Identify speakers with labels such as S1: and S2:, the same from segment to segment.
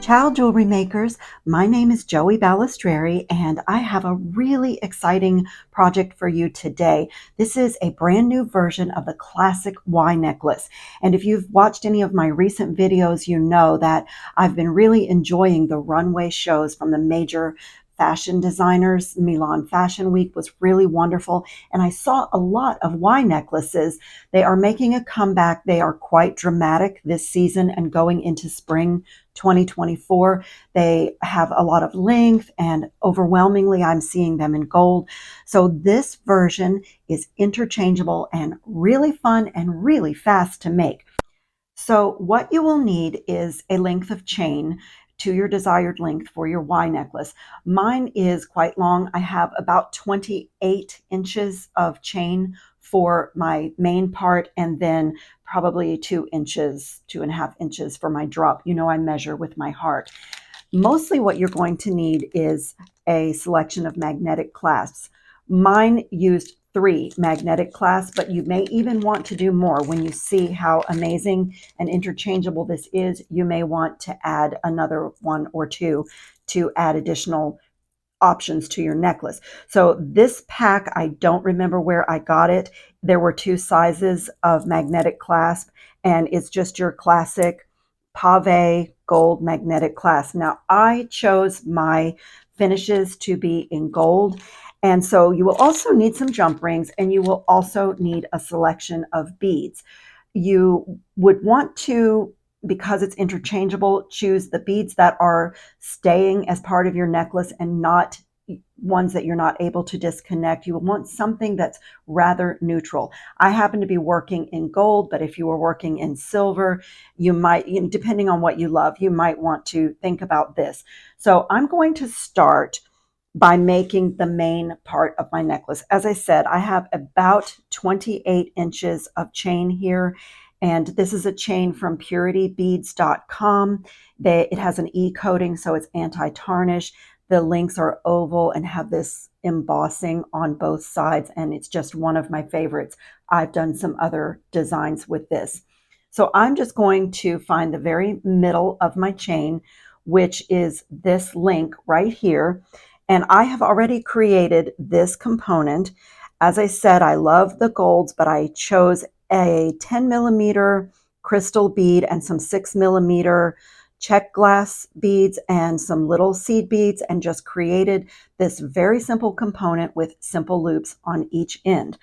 S1: Ciao, jewelry makers. My name is Joey Balistreri, and I have a really exciting project for you today. This is a brand new version of the classic Y necklace. And if you've watched any of my recent videos, you know that I've been really enjoying the runway shows from the major fashion designers. Milan Fashion Week was really wonderful, and I saw a lot of Y necklaces. They are making a comeback. They are quite dramatic this season and going into spring 2024. They have a lot of length, and overwhelmingly I'm seeing them in gold. So this version is interchangeable and really fun and really fast to make. So what you will need is a length of chain to your desired length for your Y necklace. Mine is quite long. I have about 28 inches of chain for my main part, and then probably 2 inches, 2.5 inches for my drop. You know, I measure with my heart. Mostly what you're going to need is a selection of magnetic clasps. Mine used 3 magnetic clasps, but you may even want to do more. When you see how amazing and interchangeable this is, you may want to add another 1 or 2 to add additional options to your necklace. So this pack, I don't remember where I got it. There were 2 sizes of magnetic clasp, and it's just your classic pave gold magnetic clasp. Now I chose my finishes to be in gold, and so you will also need some jump rings, and you will also need a selection of beads. You would want to, because it's interchangeable, choose the beads that are staying as part of your necklace and not ones that you're not able to disconnect. You will want something that's rather neutral. I happen to be working in gold, but if you were working in silver, you might, depending on what you love, you might want to think about this. So I'm going to start by making the main part of my necklace. As I said, I have about 28 inches of chain here, and this is a chain from puritybeads.com. It has an E-coating, so it's anti-tarnish. The links are oval and have this embossing on both sides, and it's just one of my favorites. I've done some other designs with this. So I'm just going to find the very middle of my chain, which is this link right here. And I have already created this component. As I said, I love the golds, but I chose a 10 millimeter crystal bead and some 6 millimeter check glass beads and some little seed beads, and just created this very simple component with simple loops on each end.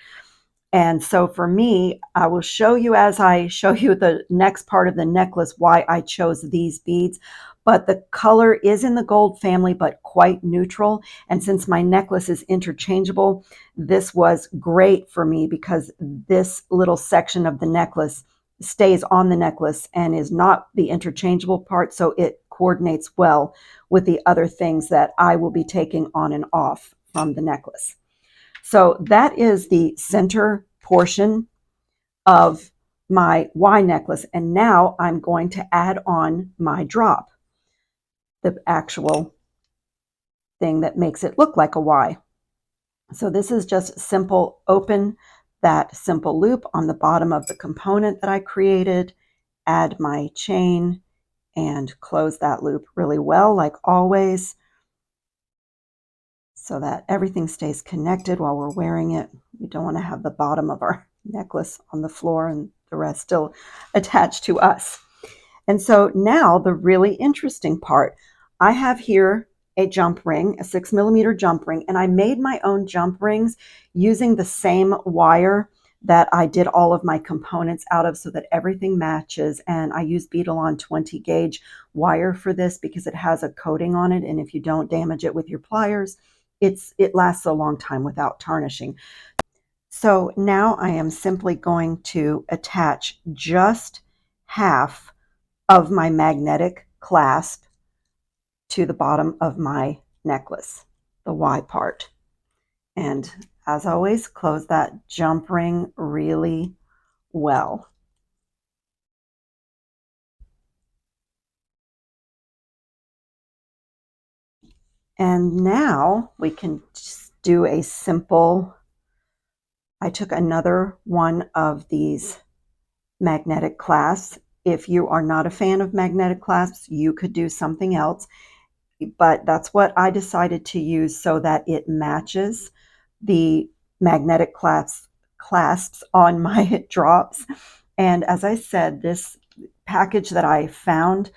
S1: And so for me, I will show you as I show you the next part of the necklace why I chose these beads. But the color is in the gold family, but quite neutral. And since my necklace is interchangeable, this was great for me because this little section of the necklace stays on the necklace and is not the interchangeable part. So it coordinates well with the other things that I will be taking on and off from the necklace. So that is the center portion of my Y necklace. And now I'm going to add on my drop, the actual thing that makes it look like a Y. So this is just simple. Open that simple loop on the bottom of the component that I created, add my chain, and close that loop really well, like always, so that everything stays connected while we're wearing it. We don't want to have the bottom of our necklace on the floor and the rest still attached to us. And so now the really interesting part, I have here a jump ring, a 6 millimeter jump ring, and I made my own jump rings using the same wire that I did all of my components out of so that everything matches. And I use Beadalon 20 gauge wire for this because it has a coating on it, and if you don't damage it with your pliers, it lasts a long time without tarnishing. So now I am simply going to attach just half of my magnetic clasp to the bottom of my necklace, the Y part. And as always, close that jump ring really well. And now we can just do a simple, I took another one of these magnetic clasps If you are not a fan of magnetic clasps, you could do something else, but that's what I decided to use so that it matches the magnetic clasps on my drops. And as I said, this package that I found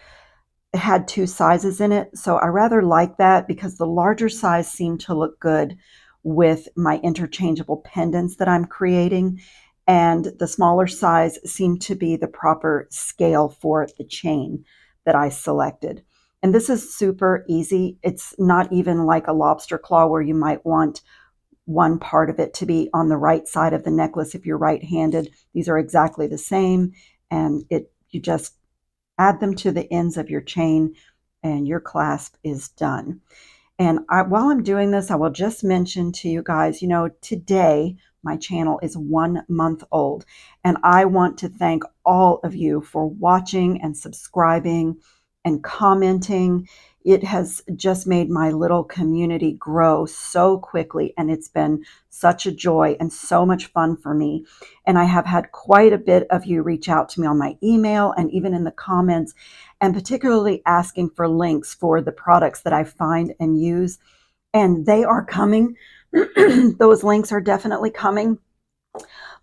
S1: had two sizes in it. So I rather like that because the larger size seemed to look good with my interchangeable pendants that I'm creating. And the smaller size seemed to be the proper scale for the chain that I selected. And this is super easy. It's not even like a lobster claw where you might want one part of it to be on the right side of the necklace if you're right-handed. These are exactly the same, and you just add them to the ends of your chain and your clasp is done. And while I'm doing this, I will just mention to you guys, today my channel is 1 month old, and I want to thank all of you for watching and subscribing and commenting. It has just made my little community grow so quickly, and it's been such a joy and so much fun for me. And I have had quite a bit of you reach out to me on my email and even in the comments, and particularly asking for links for the products that I find and use. And they are coming. Those links are definitely coming.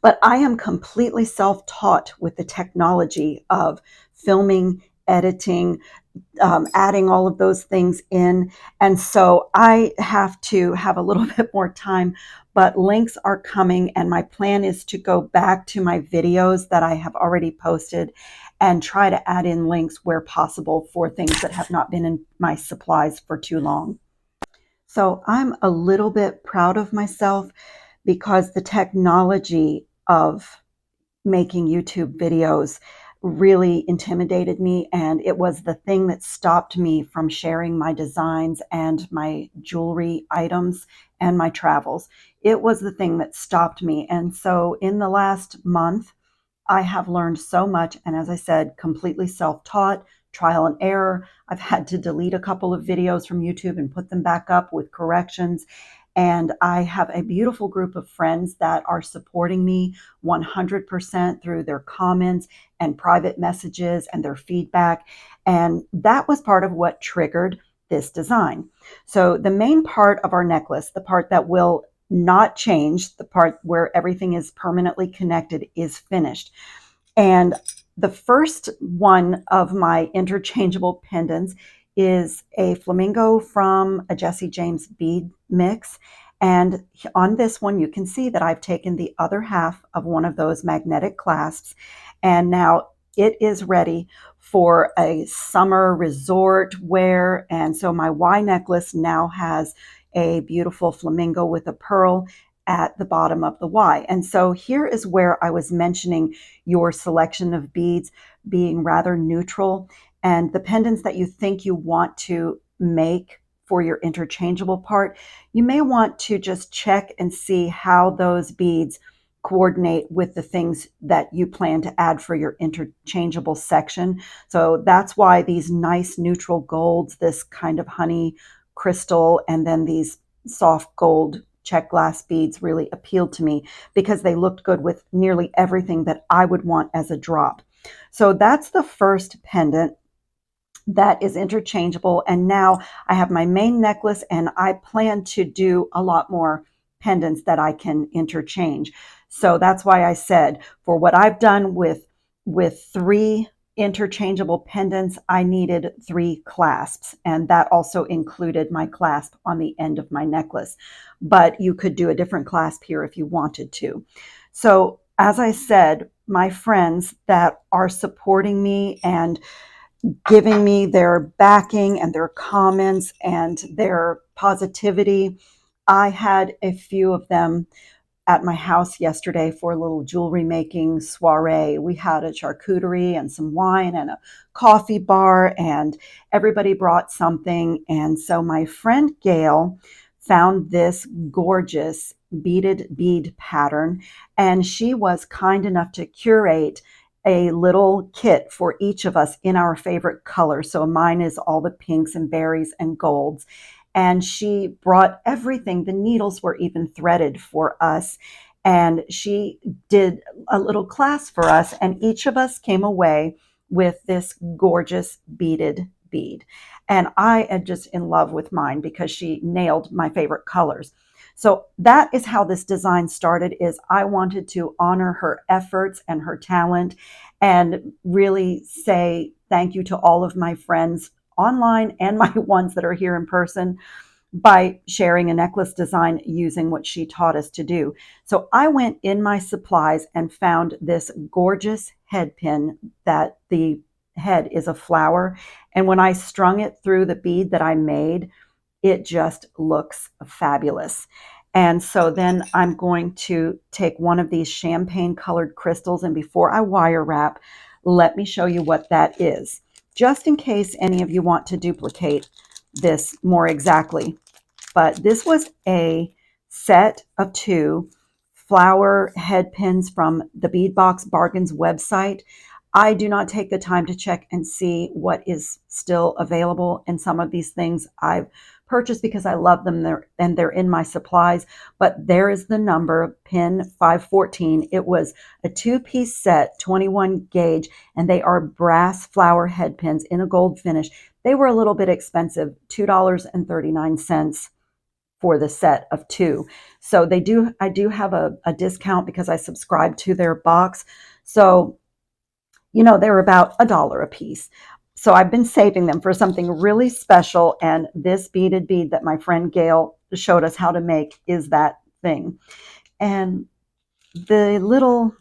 S1: But I am completely self-taught with the technology of filming, editing, adding all of those things in. And so I have to have a little bit more time, but links are coming. And my plan is to go back to my videos that I have already posted and try to add in links where possible for things that have not been in my supplies for too long. So I'm a little bit proud of myself because the technology of making YouTube videos really intimidated me, and it was the thing that stopped me from sharing my designs and my jewelry items and my travels. It was the thing that stopped me. And so in the last month, I have learned so much, and as I said, completely self-taught, trial and error. I've had to delete a couple of videos from YouTube and put them back up with corrections. And I have a beautiful group of friends that are supporting me 100% through their comments and private messages and their feedback. And that was part of what triggered this design. So the main part of our necklace, the part that will not change, the part where everything is permanently connected, is finished. And the first one of my interchangeable pendants is a flamingo from a Jesse James bead mix. And on this one, you can see that I've taken the other half of one of those magnetic clasps, and now it is ready for a summer resort wear. And so my Y necklace now has a beautiful flamingo with a pearl at the bottom of the Y. And so here is where I was mentioning your selection of beads being rather neutral, and the pendants that you think you want to make for your interchangeable part, you may want to just check and see how those beads coordinate with the things that you plan to add for your interchangeable section. So that's why these nice neutral golds, this kind of honey crystal, and then these soft gold check glass beads really appealed to me because they looked good with nearly everything that I would want as a drop. So that's the first pendant that is interchangeable. And now I have my main necklace, and I plan to do a lot more pendants that I can interchange. So that's why I said for what I've done with 3 interchangeable pendants, I needed 3 clasps, and that also included my clasp on the end of my necklace. But you could do a different clasp here if you wanted to. So as I said, my friends that are supporting me and giving me their backing and their comments and their positivity, I had a few of them at my house yesterday for a little jewelry making soiree. We had a charcuterie and some wine and a coffee bar, and everybody brought something. And so my friend Gail found this gorgeous beaded bead pattern, and she was kind enough to curate a little kit for each of us in our favorite color. So mine is all the pinks and berries and golds. And she brought everything. The needles were even threaded for us. And she did a little class for us. And each of us came away with this gorgeous beaded bead. And I am just in love with mine because she nailed my favorite colors. So that is how this design started. Is I wanted to honor her efforts and her talent and really say thank you to all of my friends online and my ones that are here in person by sharing a necklace design using what she taught us to do. So I went in my supplies and found this gorgeous head pin that the head is a flower. And when I strung it through the bead that I made, it just looks fabulous. And so then I'm going to take one of these champagne colored crystals, and before I wire wrap, let me show you what that is, just in case any of you want to duplicate this more exactly. But this was a set of 2 flower head pins from the Beadbox Bargains website. I do not take the time to check and see what is still available. And some of these things I've purchased because I love them and they're in my supplies. But there is the number, pin 514. It was a 2-piece set, 21 gauge, and they are brass flower head pins in a gold finish. They were a little bit expensive, $2.39 for the set of 2. So I do have a discount because I subscribe to their box. So, they're about $1 a piece. So I've been saving them for something really special. And this beaded bead that my friend Gail showed us how to make is that thing. And the little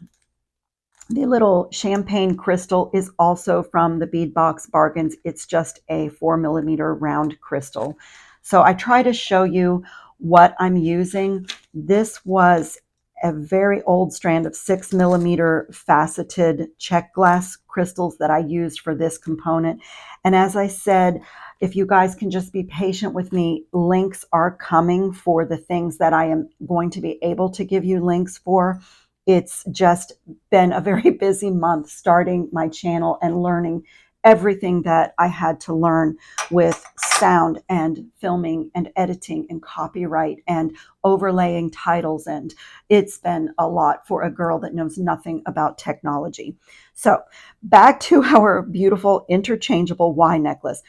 S1: champagne crystal is also from the Beadbox Bargains. It's just a 4mm round crystal. So I try to show you what I'm using. This was a very old strand of 6mm faceted check glass crystals that I used for this component. And as I said, if you guys can just be patient with me, links are coming for the things that I am going to be able to give you links for. It's just been a very busy month starting my channel and learning everything that I had to learn with sound and filming and editing and copyright and overlaying titles. And it's been a lot for a girl that knows nothing about technology. So back to our beautiful interchangeable Y necklace.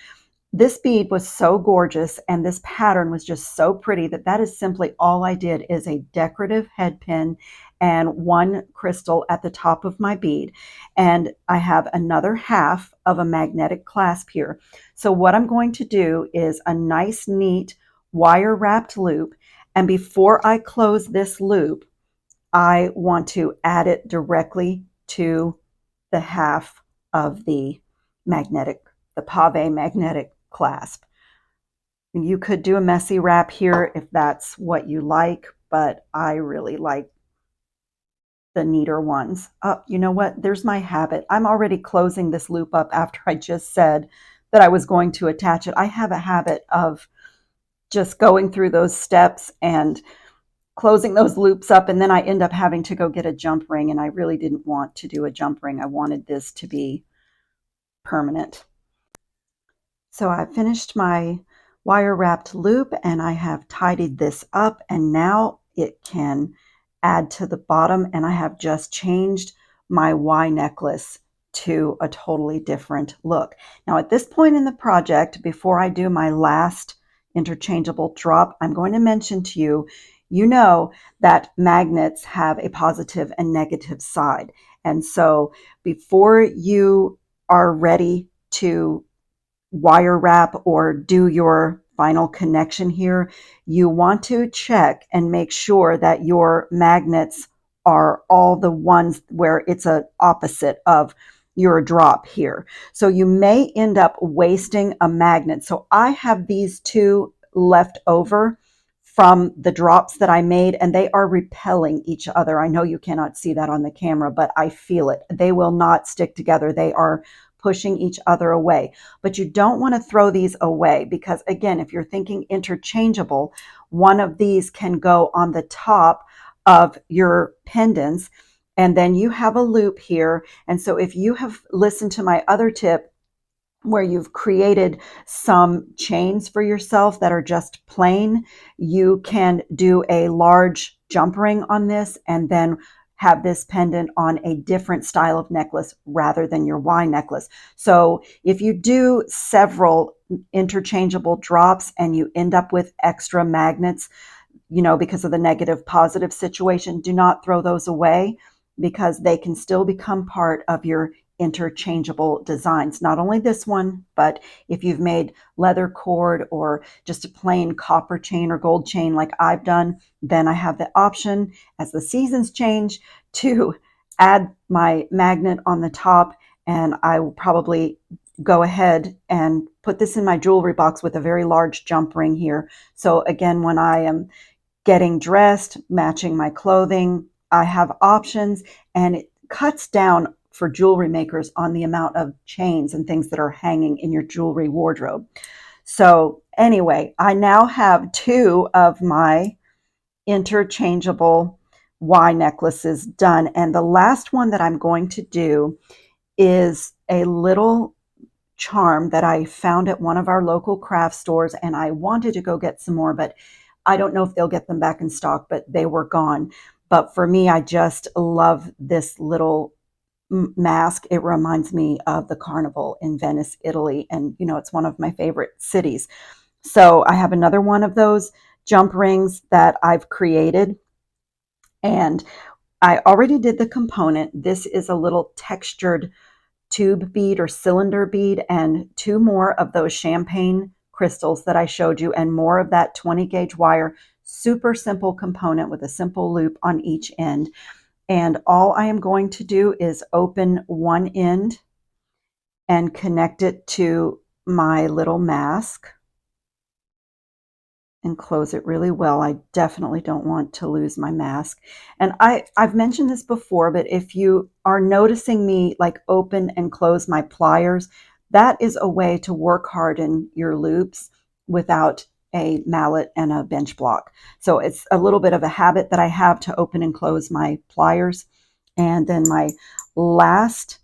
S1: This bead was so gorgeous and this pattern was just so pretty that is simply all I did, is a decorative head pin and 1 crystal at the top of my bead. And I have another half of a magnetic clasp here. So what I'm going to do is a nice, neat wire wrapped loop. And before I close this loop, I want to add it directly to the half of the pave magnetic clasp. You could do a messy wrap here if that's what you like, but I really like the neater ones. Oh, you know what? There's my habit. I'm already closing this loop up after I just said that I was going to attach it. I have a habit of just going through those steps and closing those loops up, and then I end up having to go get a jump ring, and I really didn't want to do a jump ring. I wanted this to be permanent. So I finished my wire wrapped loop and I have tidied this up, and now it can add to the bottom, and I have just changed my Y necklace to a totally different look. Now at this point in the project, before I do my last interchangeable drop, I'm going to mention to you, that magnets have a positive and negative side. And so before you are ready to wire wrap or do your final connection here, you want to check and make sure that your magnets are all the ones where it's a opposite of your drop here. So you may end up wasting a magnet. So I have these 2 left over from the drops that I made, and they are repelling each other. I know you cannot see that on the camera, but I feel it. They will not stick together. They are pushing each other away. But you don't want to throw these away because, again, if you're thinking interchangeable, one of these can go on the top of your pendants, and then you have a loop here. And so if you have listened to my other tip where you've created some chains for yourself that are just plain, you can do a large jump ring on this and then have this pendant on a different style of necklace rather than your Y necklace. So if you do several interchangeable drops and you end up with extra magnets, because of the negative positive situation, do not throw those away, because they can still become part of your interchangeable designs. Not only this one, but if you've made leather cord or just a plain copper chain or gold chain like I've done, then I have the option as the seasons change to add my magnet on the top, and I will probably go ahead and put this in my jewelry box with a very large jump ring here. So again, when I am getting dressed, matching my clothing, I have options, and it cuts down for jewelry makers on the amount of chains and things that are hanging in your jewelry wardrobe. So anyway, I now have two of my interchangeable Y necklaces done. And the last one that I'm going to do is a little charm that I found at one of our local craft stores, and I wanted to go get some more, but I don't know if they'll get them back in stock, but they were gone. But for me, I just love this little mask. It reminds me of the carnival in Venice, Italy, and it's one of my favorite cities. So I have another one of those jump rings that I've created, and I already did the component. This is a little textured tube bead or cylinder bead, and two more of those champagne crystals that I showed you, and more of that 20 gauge wire. Super simple component with a simple loop on each end. And all I am going to do is open one end and connect it to my little mask and close it really well. I definitely don't want to lose my mask. And I've mentioned this before, but if you are noticing me like open and close my pliers, that is a way to work harden your loops without a mallet and a bench block. So it's a little bit of a habit that I have to open and close my pliers. And then my last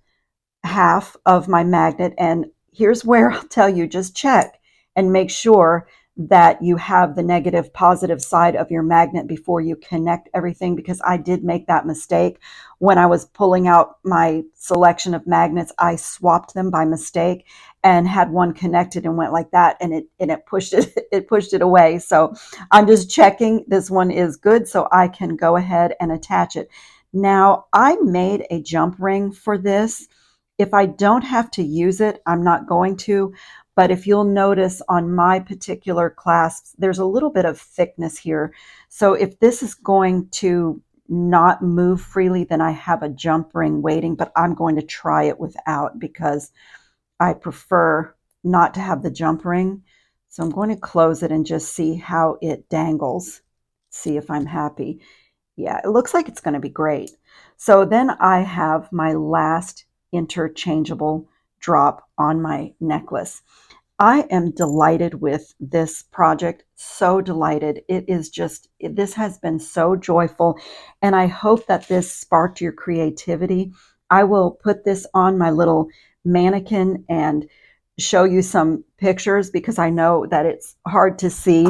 S1: half of my magnet, and here's where I'll tell you, just check and make sure that you have the negative positive side of your magnet before you connect everything, because I did make that mistake when I was pulling out my selection of magnets. I swapped them by mistake and had one connected and went like that, and it pushed it away. So I'm just checking this one is good so I can go ahead and attach it. Now, I made a jump ring for this. If I don't have to use it, I'm not going to. But if you'll notice on my particular clasps, there's a little bit of thickness here. So if this is going to not move freely, then I have a jump ring waiting, but I'm going to try it without because I prefer not to have the jump ring. So I'm going to close it and just see how it dangles. See if I'm happy. Yeah, it looks like it's going to be great. So then I have my last interchangeable drop on my necklace. I am delighted with this project, so delighted. This has been so joyful, and I hope that this sparked your creativity. I will put this on my little mannequin and show you some pictures because I know that it's hard to see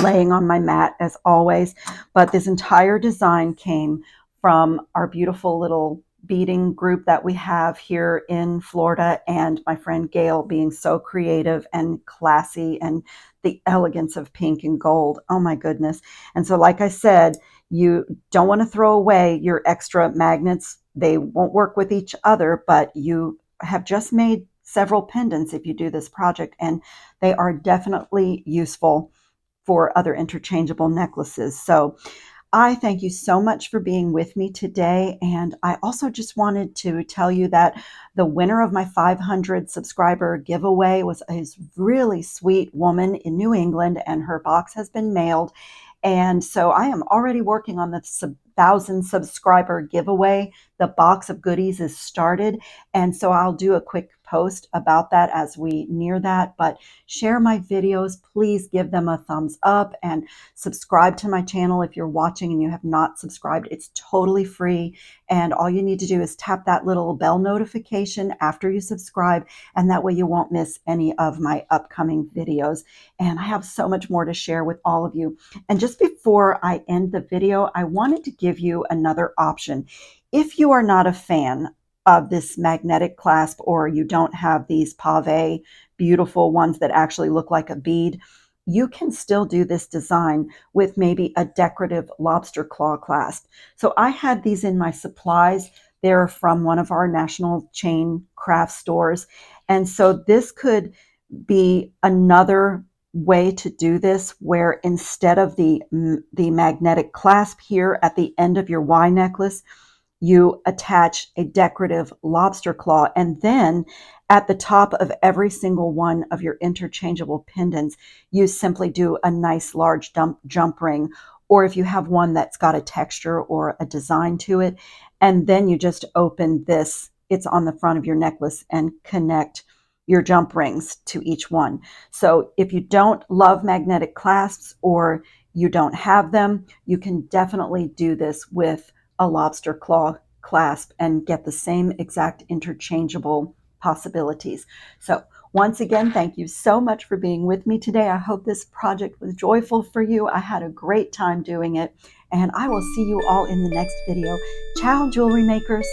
S1: laying on my mat as always. But this entire design came from our beautiful little beading group that we have here in Florida, and my friend Gail being so creative and classy, and the elegance of pink and gold. Oh my goodness. And so, like I said, you don't want to throw away your extra magnets. They won't work with each other, but you have just made several pendants if you do this project, and they are definitely useful for other interchangeable necklaces. So I thank you so much for being with me today. And I also just wanted to tell you that the winner of my 500 subscriber giveaway was a really sweet woman in New England, and her box has been mailed. And so I am already working on the 1,000 subscriber giveaway. The box of goodies is started. And so I'll do a quick post about that as we near that. But share my videos. Please give them a thumbs up and subscribe to my channel if you're watching and you have not subscribed. It's totally free. And all you need to do is tap that little bell notification after you subscribe. And that way you won't miss any of my upcoming videos. And I have so much more to share with all of you. And just before I end the video, I wanted to give you another option. If you are not a fan of this magnetic clasp, or you don't have these pave beautiful ones that actually look like a bead, you can still do this design with maybe a decorative lobster claw clasp. So I had these in my supplies. They're from one of our national chain craft stores. And so this could be another way to do this, where instead of the magnetic clasp here at the end of your Y necklace, you attach a decorative lobster claw, and then at the top of every single one of your interchangeable pendants, you simply do a nice large jump ring, or if you have one that's got a texture or a design to it, and then you just open this, it's on the front of your necklace, and connect your jump rings to each one. So if you don't love magnetic clasps, or you don't have them, you can definitely do this with a lobster claw clasp and get the same exact interchangeable possibilities. So once again, thank you so much for being with me today. I hope this project was joyful for you. I had a great time doing it, and I will see you all in the next video. Ciao, jewelry makers.